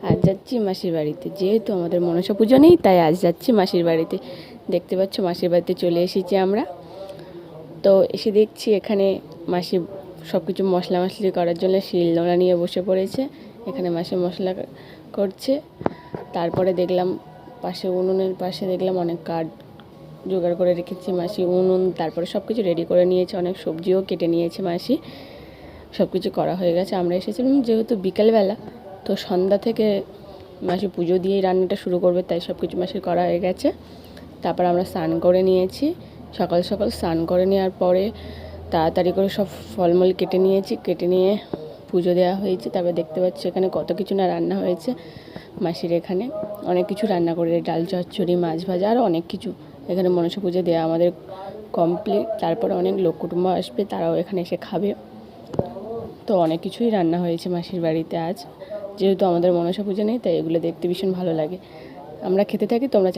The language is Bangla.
আজ যাচ্ছি মাসির বাড়িতে, যেহেতু আমাদের মনসা পুজো নেই তাই আজ যাচ্ছি মাসির বাড়িতে। দেখতে পাচ্ছ মাসির বাড়িতে চলে এসেছি আমরা। তো এসে দেখছি এখানে মাসি সব কিছু মশলা মশলি করার জন্য শিলনোড়া নিয়ে বসে পড়েছে। এখানে মাসি মশলা করছে। তারপরে দেখলাম পাশে উনুনের পাশে দেখলাম অনেক কাঠ জোগাড় করে রেখেছি মাসি। উনুন তারপরে সব কিছু রেডি করে নিয়েছে, অনেক সবজিও কেটে নিয়েছে মাসি। সব কিছু করা হয়ে গেছে। আমরা এসেছিলাম যেহেতু বিকেলবেলা, তো সন্ধ্যা থেকে মাসি পুজো দিয়েই রান্নাটা শুরু করবে, তাই সব কিছু মাসির করা হয়ে গেছে। তারপর আমরা স্নান করে নিয়েছি। সকাল সকাল স্নান করে নেওয়ার পরে তাড়াতাড়ি করে সব ফলমূল কেটে নিয়েছি, কেটে নিয়ে পুজো দেওয়া হয়েছে। তারপর দেখতে পাচ্ছি এখানে কত কিছু না রান্না হয়েছে মাসির। এখানে অনেক কিছু রান্না করে, ডাল চচ্চড়ি, মাছ ভাজা, আরও অনেক কিছু। এখানে মনসা পুজো দেওয়া আমাদের কমপ্লিট। তারপরে অনেক লোক কুটুম্ব আসবে, তারাও এখানে এসে খাবে। তো অনেক কিছুই রান্না হয়েছে মাসির বাড়িতে আজ, যেহেতু আমাদের মনসা পুজো নেই তাই এগুলো দেখতে ভীষণ ভালো লাগে। আমরা খেতে থাকি, তোমরা